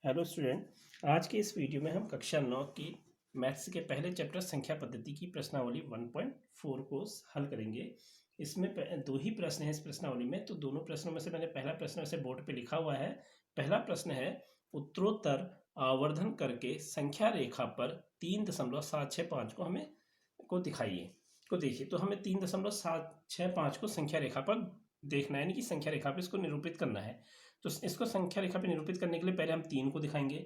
Hello student. आज के इस वीडियो में हम कक्षा 9 की मैथ्स के पहले चैप्टर संख्या पद्धति की प्रश्नावली 1.4 को हल करेंगे। इसमें दो ही प्रश्न हैं इस प्रश्नावली में, तो दोनों प्रश्नों में से मैंने पहला प्रश्न वैसे बोर्ड पे लिखा हुआ है। पहला प्रश्न है, उत्तरोत्तर आवर्धन करके संख्या रेखा पर 3.765 को हमें दिखाइए। देखिए, तो हमें 3.765 को संख्या रेखा पर देखना है, यानी कि संख्या रेखा पर इसको निरूपित करना है। तो इसको संख्या रेखा पे निरूपित करने के लिए पहले हम 3 को दिखाएंगे,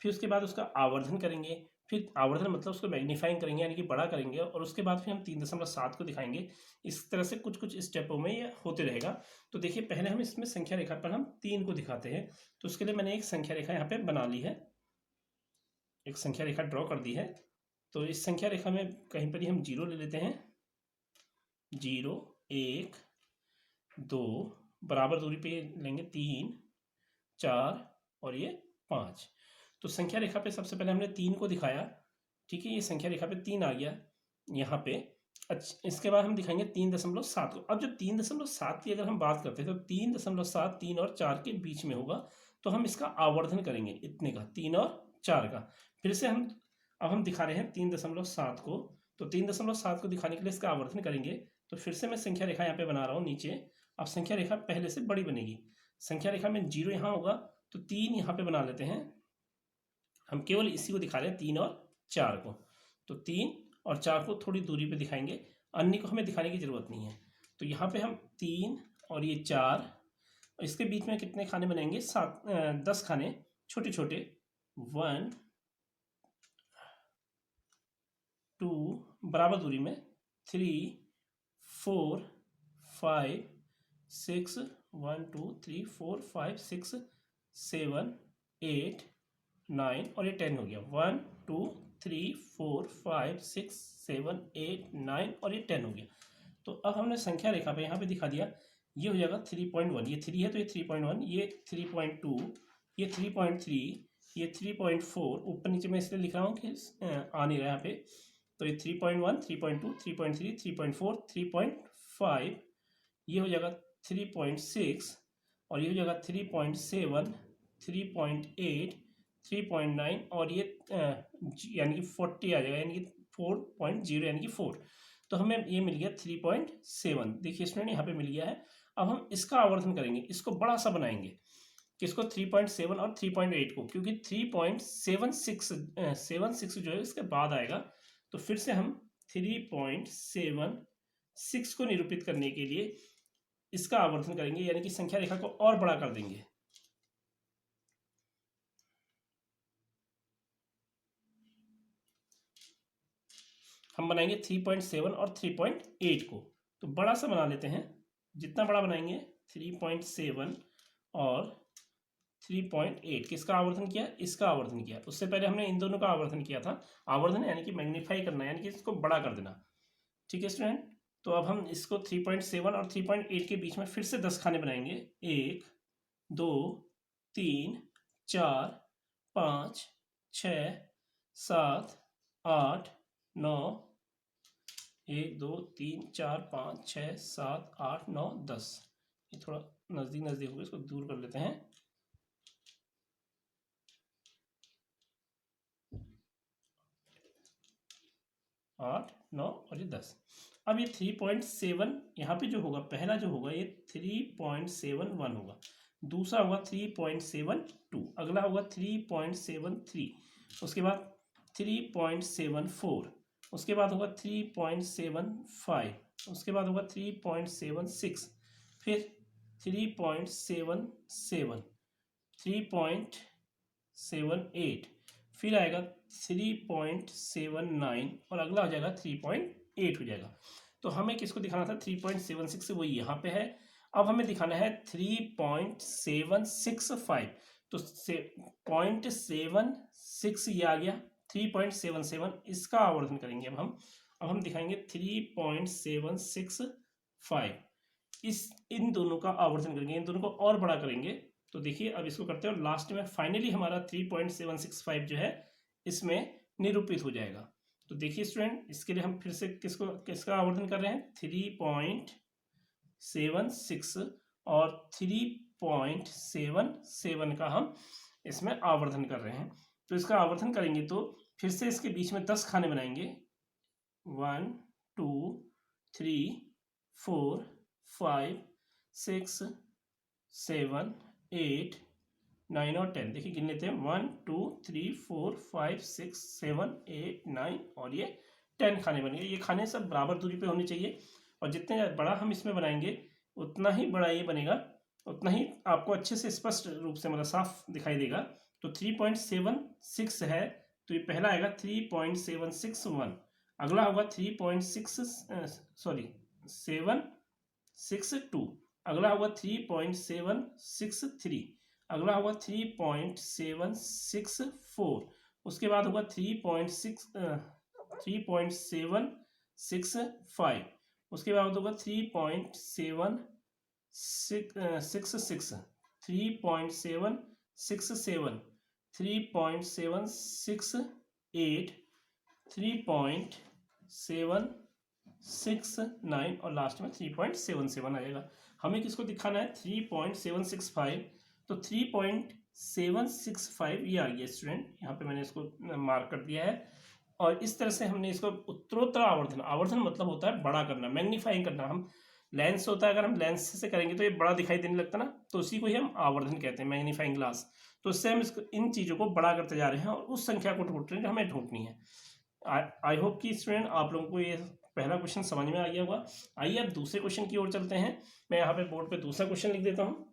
फिर उसके बाद उसका आवर्धन करेंगे, फिर आवर्धन मतलब उसको मैग्नीफाइंग करेंगे यानी कि बड़ा करेंगे, और उसके बाद फिर हम 3.7 को दिखाएंगे। इस तरह से कुछ कुछ स्टेपों में ये होते रहेगा। तो देखिए, पहले हम इसमें संख्या रेखा पर हम 3 को दिखाते हैं। तो उसके लिए मैंने एक संख्या रेखा यहाँ पे बना ली है, एक संख्या रेखा ड्रॉ कर दी है। तो इस संख्या रेखा में कहीं पर ही हम 0 ले लेते हैं। 0, 1, 2, बराबर दूरी पे लेंगे 3, 4 और ये 5। तो संख्या रेखा पे सबसे पहले हमने 3 को दिखाया, ठीक है। ये संख्या रेखा पे 3 आ गया यहाँ पे। अच्छा, इसके बाद हम दिखाएंगे 3.7 को। अब जो 3.7 की अगर हम बात करते हैं तो 3.7 3 और 4 के बीच में होगा। तो हम इसका आवर्धन करेंगे इतने का, 3 और 4 का। फिर से हम दिखा रहे हैं 3.7 को, तो 3.7 को दिखाने के लिए इसका आवर्धन करेंगे। तो फिर से मैं संख्या रेखा यहाँ पे बना रहा हूँ नीचे। अब संख्या रेखा पहले से बड़ी बनेगी। संख्या रेखा में 0 यहाँ होगा, तो 3 यहाँ पे बना लेते हैं। हम केवल इसी को दिखा रहे हैं, 3 और 4 को। तो 3 और 4 को थोड़ी दूरी पे दिखाएंगे, अन्य को हमें दिखाने की जरूरत नहीं है। तो यहाँ पे हम 3 और ये 4, इसके बीच में कितने खाने बनाएंगे? 10 खाने छोटे छोटे। 1, 2, बराबर दूरी में 3, 4, 5, 6, 1, 2, 3, 4, 5, 6, 7, 8, 9 और ये 10 हो गया। 1, 2, 3, 4, 5, 6, 7, 8, 9 और ये 10 हो गया। तो अब हमने संख्या रेखा पे यहाँ पे दिखा दिया। ये हो जाएगा 3.1, ये 3 है तो ये 3.1, ये 3.2, ये 3.3, ये 3.4। ऊपर नीचे मैं इसलिए लिख रहा हूँ कि आ नहीं रहा यहाँ पे। तो ये 3.1, 3.2, 3.3, 3.4, 3.5, ये हो जाएगा 3.6, और ये हो जाएगा 3.7, 3.8, 3.9 और ये यानी कि 40 आ जाएगा, यानी कि 4.0 यानी कि 4। तो हमें ये मिल गया 3.7। देखिए स्टूडेंट, यहाँ पे मिल गया है। अब हम इसका आवर्धन करेंगे, इसको बड़ा सा बनाएंगे। किसको? 3.7 और 3.8 को, क्योंकि 3.76 जो है इसके बाद आएगा। तो फिर से हम 3.76 को निरूपित करने के लिए इसका आवर्धन करेंगे, यानी कि संख्या रेखा को और बड़ा कर देंगे। हम बनाएंगे 3.7 और 3.8 को, तो बड़ा सा बना लेते हैं। जितना बड़ा बनाएंगे 3.7 और 3.8, किसका आवर्धन किया? इसका आवर्धन किया। उससे पहले हमने इन दोनों का आवर्धन किया था। आवर्धन यानी कि मैग्नीफाई करना, यानी कि इसको बड़ा कर देना। ठीक है स्टूडेंट, तो अब हम इसको 3.7 और 3.8 के बीच में फिर से 10 खाने बनाएंगे। 1, 2, 3, 4, 5, 6, 7, 8, 9, 1, 2, 3, 4, 5, 6, 7, 8, 9, 10। ये थोड़ा नज़दीक नज़दीक हो गया, इसको दूर कर लेते हैं। 8, 9 और ये 10। अब ये 3.7 यहाँ पे जो होगा, पहला जो होगा ये 3.71 होगा, दूसरा होगा 3.72, अगला होगा 3.73, उसके बाद 3.74, उसके बाद होगा 3.75, उसके बाद होगा 3.76, फिर 3.77, 3.78, फिर आएगा 3.79 और अगला हो जाएगा 3.8 हो जाएगा। तो हमें किसको दिखाना था? 3.76, वो यहाँ पे है। अब हमें दिखाना है 3.765, तो 0.76 ये आ गया। 3.77 इसका आवर्धन करेंगे अब हम दिखाएंगे 3.765। इन दोनों का आवर्धन करेंगे, इन दोनों को और बड़ा करेंगे। तो देखिए, अब इसको करते हैं और लास्ट में फाइनली हमारा 3.765 जो है इसमें निरूपित हो जाएगा। तो देखिए स्टूडेंट, इसके लिए हम फिर से किसका आवर्धन कर रहे हैं? 3.76 और 3.77 का हम इसमें आवर्धन कर रहे हैं। तो इसका आवर्धन करेंगे तो फिर से इसके बीच में 10 खाने बनाएंगे। 1 2 3 4 5 6 7 8 9 और 10। देखिए गिन लेते हैं, 1 2 3 4 5 6 7 8 9 और ये 10 खाने बनेंगे। ये खाने सब बराबर दूरी पे होने चाहिए और जितने बड़ा हम इसमें बनाएंगे उतना ही बड़ा ये बनेगा, उतना ही आपको अच्छे से स्पष्ट रूप से मतलब साफ दिखाई देगा। तो 3.76 है तो ये पहला आएगा 3.761, अगला होगा 762, अगला होगा 3.763, अगला होगा 3.764, उसके बाद होगा 3.765, उसके बाद होगा 3.766, 3.767, 3.768, 3.769 और लास्ट में 3.77 आएगा। हमें किसको दिखाना है? 3.765। तो 3.765 ये आ गया स्टूडेंट, यहाँ पे मैंने इसको मार्क कर दिया है। और इस तरह से हमने इसको उत्तरोत्तर आवर्धन, आवर्धन मतलब होता है बड़ा करना, मैग्नीफाइंग करना। हम लेंस होता है, अगर हम लेंस से करेंगे तो ये बड़ा दिखाई देने लगता ना, तो उसी को ही हम आवर्धन कहते हैं, मैग्नीफाइंग ग्लास। तो इससे हम इसको इन चीज़ों को बड़ा करते जा रहे हैं और उस संख्या को ढूंढ रहे हैं जो हमें ढूंढनी है। आई होप कि स्टूडेंट आप लोगों को ये पहला क्वेश्चन समझ में आ गया होगा। आइए अब दूसरे क्वेश्चन की ओर चलते हैं। मैं यहाँ पे बोर्ड पे दूसरा क्वेश्चन लिख देता हूँ।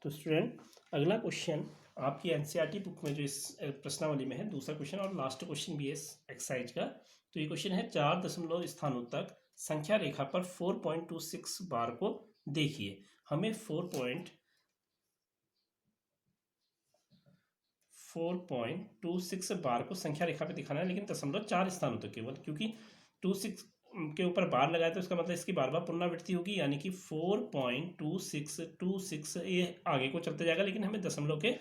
तो स्टूडेंट अगला क्वेश्चन आपकी एनसीईआरटी बुक में जो इस प्रश्नावली में है, दूसरा क्वेश्चन और लास्ट क्वेश्चन भी है इस एक्सरसाइज का। तो ये क्वेश्चन है 4 दशमलव स्थानों तक संख्या रेखा पर 4.26 बार को देखिए। हमें 4.26 बार को संख्या रेखा पे दिखाना है, लेकिन दशमलव 4 स्थानों तक केवल, क्योंकि 26 के ऊपर बार लगाया तो इसका मतलब इसकी बार बार पुनरावृत्ति होगी, यानी कि 4.26 ये आगे को चलते जाएगा, लेकिन हमें दशमलव के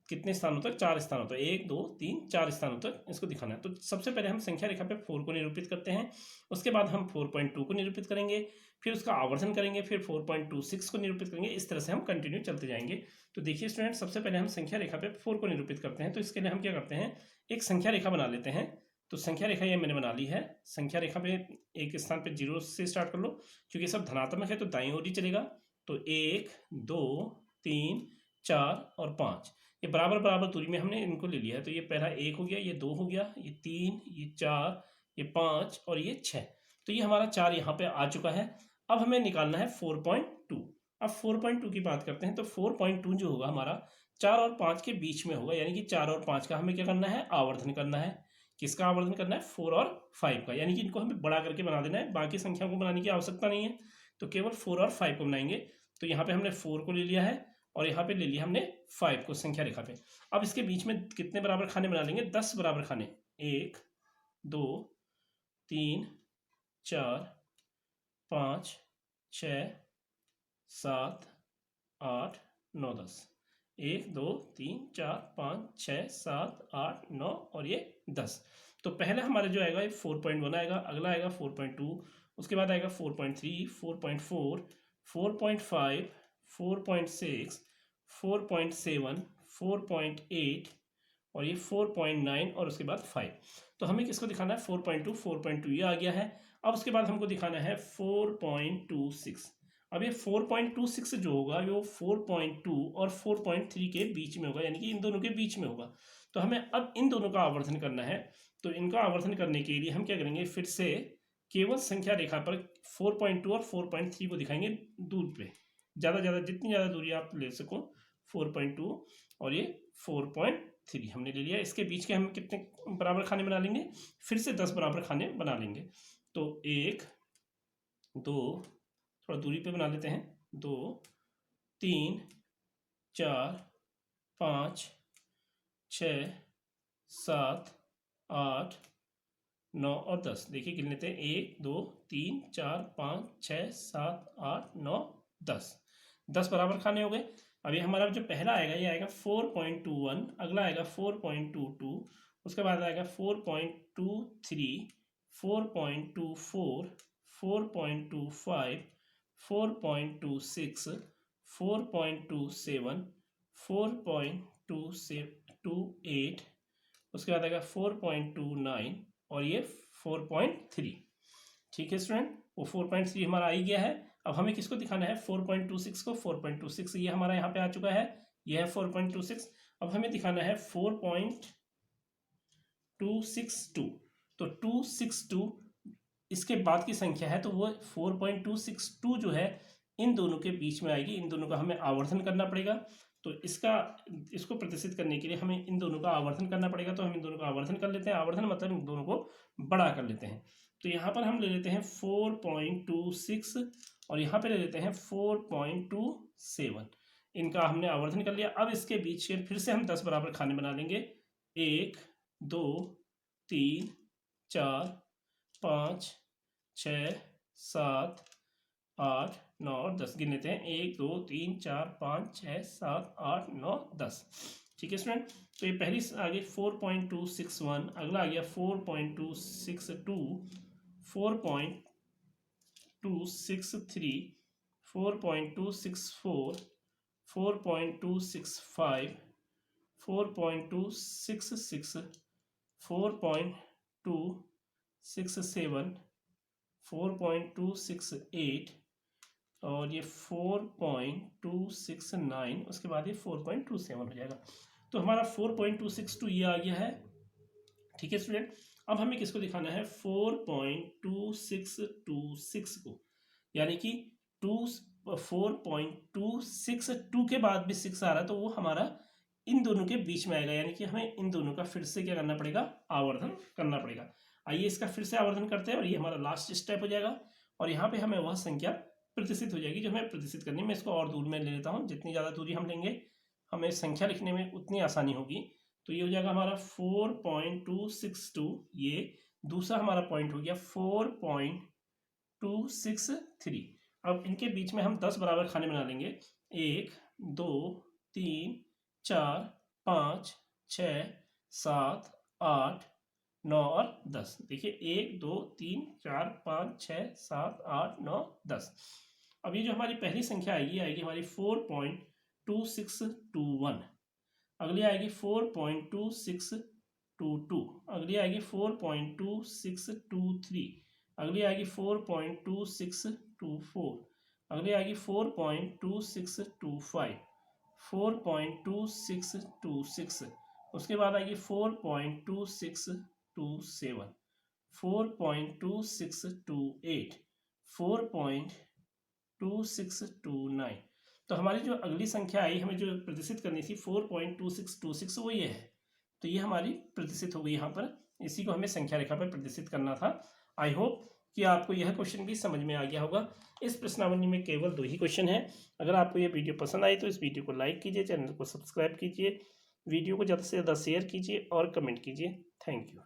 कितने स्थानों तक? 4 स्थानों तक, 1 2 3 4 स्थानों तक इसको दिखाना है। तो सबसे पहले हम संख्या रेखा पे 4 को निरूपित करते हैं, उसके बाद हम 4.2 को निरूपित करेंगे, फिर उसका आवर्धन करेंगे, फिर 4.26 को निरूपित करेंगे। इस तरह से हम कंटिन्यू चलते जाएंगे। तो देखिए स्टूडेंट, सबसे पहले हम संख्या रेखा पे 4 को निरूपित करते हैं। तो इसके लिए हम क्या करते हैं, एक संख्या रेखा बना लेते हैं। तो संख्या रेखा ये मैंने बना ली है। संख्या रेखा पे एक स्थान पे 0 से स्टार्ट कर लो, क्योंकि सब धनात्मक है तो दाईं ओर ही चलेगा। तो 1 2 3 4 और 5 ये बराबर बराबर दूरी में हमने इनको ले लिया है। तो ये पहला 1 हो गया, ये 2 हो गया, ये 3, ये 4, ये 5 और ये 6। तो ये हमारा 4 यहाँ पे आ चुका है। अब हमें निकालना है 4.2। अब 4.2 की बात करते हैं। तो 4.2 जो होगा हमारा 4 और 5 के बीच में होगा, यानी कि 4 और 5 का हमें क्या करना है? आवर्धन करना है। किसका आवर्धन करना है? 4 और 5 का, यानी कि इनको हमें बड़ा करके बना देना है, बाकी संख्याओं को बनाने की आवश्यकता नहीं है। तो केवल 4 और 5 को बनाएंगे। तो यहाँ पे हमने 4 को ले लिया है और यहाँ पे ले लिया हमने 5 को संख्या रेखा पे। अब इसके बीच में कितने बराबर खाने बना लेंगे? 10 बराबर खाने। 1 2 3 4 5 6 7 8 9 10। 1 2 3 4 5 6 7 8 9 और ये 10। तो पहले हमारे जो आएगा ये 4.1 आएगा, अगला आएगा 4.2, उसके बाद आएगा 4.3 4.4 4.5 4.6 4.7 4.8 और ये 4.9 और उसके बाद 5। तो हमें किसको दिखाना है? 4.2 4.2 ये आ गया है। अब उसके बाद हमको दिखाना है 4.26। अब ये 4.26 जो होगा वो 4.2 और 4.3 के बीच में होगा, यानी कि इन दोनों के बीच में होगा। तो हमें अब इन दोनों का आवर्धन करना है। तो इनका आवर्धन करने के लिए हम क्या करेंगे, फिर से केवल संख्या रेखा पर 4.2 और 4.3 को दिखाएंगे दूर पे, ज़्यादा जितनी ज़्यादा दूरी आप ले सको। 4.2 और ये 4.3 हमने ले लिया। इसके बीच के हम कितने बराबर खाने बना लेंगे? फिर से 10 बराबर खाने बना लेंगे। तो 1 2, थोड़ा दूरी पे बना लेते हैं, 2 3 4 5 6 7 8 9 और 10। देखिए गिन लेते हैं, 1 2 3 4 5 6 7 8 9 10। 10 बराबर खाने हो गए। अब ये हमारा जो पहला आएगा ये आएगा 4.21, अगला आएगा 4.22, उसके बाद आएगा 4.23 4.24 4.25 4.26 4.27 4.228, उसके बाद आएगा 4.29 और ये 4.3। ठीक है स्टूडेंट, वो 4.3 हमारा आ ही गया है। अब हमें किसको दिखाना है, 4.26 को। 4.26 ये हमारा यहाँ पे आ चुका है, ये है 4.26। अब हमें दिखाना है 4.262, तो 262 इसके बाद की संख्या है, तो वो 4.262 जो है इन दोनों के बीच में आएगी। इन दोनों का हमें आवर्धन करना पड़ेगा, तो इसको प्रतिष्ठित करने के लिए हमें इन दोनों का आवर्धन करना पड़ेगा। तो हम इन दोनों का आवर्धन कर लेते हैं। आवर्धन मतलब इन दोनों को बड़ा कर लेते हैं। तो यहाँ पर हम ले लेते हैं 4.26 और यहाँ पे ले लेते हैं 4.27। इनका हमने आवर्धन कर लिया। अब इसके बीच के फिर से हम 10 बराबर खाने बना लेंगे। 1 2 3 4 5 6 7 8 9 और 10 गिन लेते हैं। 1 2 3 4 5 6 7 8 9 10। ठीक है स्टूडेंट, तो ये पहली आगे 4.261, अगला आ गया 4.262, 4.263, 4.264, 4.265, 4.266, 4.267, 4.268 और ये 4.269, उसके बाद ये 4.27 हो जाएगा। तो हमारा 4.262 ये आ गया है। ठीक है स्टूडेंट, अब हमें किसको दिखाना है, 4.2626 को, यानी कि 4.262 के बाद भी 6 आ रहा है, तो वो हमारा इन दोनों के बीच में आएगा। यानी कि हमें इन दोनों का फिर से क्या करना पड़ेगा, आवर्धन करना पड़ेगा। आइए इसका फिर से आवर्धन करते हैं और ये हमारा लास्ट स्टेप हो जाएगा। और यहाँ पे हमें वह संख्या प्रतिष्ठित हो जाएगी जो हमें प्रतिष्ठित करनी है। मैं इसको और दूर में ले लेता हूँ, जितनी ज़्यादा दूरी हम लेंगे हमें संख्या लिखने में उतनी आसानी होगी। तो ये हो जाएगा हमारा 4.262, ये दूसरा हमारा पॉइंट हो गया 4.263। अब इनके बीच में हम 10 बराबर खाने बना लेंगे। 1 2 3 4 5 6 7 8 9 और 10। देखिए 1 2 3 4 5 6 7 8 9 10। अब ये जो हमारी पहली संख्या आएगी हमारी 4.2621, अगली आएगी 4.2622, अगली आएगी 4.2623, अगली आएगी 4.2624, अगली आएगी 4.2625, 4.2626, उसके बाद आएगी 4.2627, 4.2628, 4.2629। तो हमारी जो अगली संख्या आई, हमें जो प्रतिष्ठित करनी थी 4.2626, वो ये है। तो ये हमारी प्रतिष्ठित हो गई यहाँ पर। इसी को हमें संख्या रेखा पर प्रतिष्ठित करना था। आई होप कि आपको यह क्वेश्चन भी समझ में आ गया होगा। इस प्रश्नावली में केवल 2 ही क्वेश्चन है। अगर आपको ये वीडियो पसंद आई तो इस वीडियो को लाइक कीजिए, चैनल को सब्सक्राइब कीजिए, वीडियो को ज़्यादा से ज़्यादा शेयर कीजिए और कमेंट कीजिए। Thank you.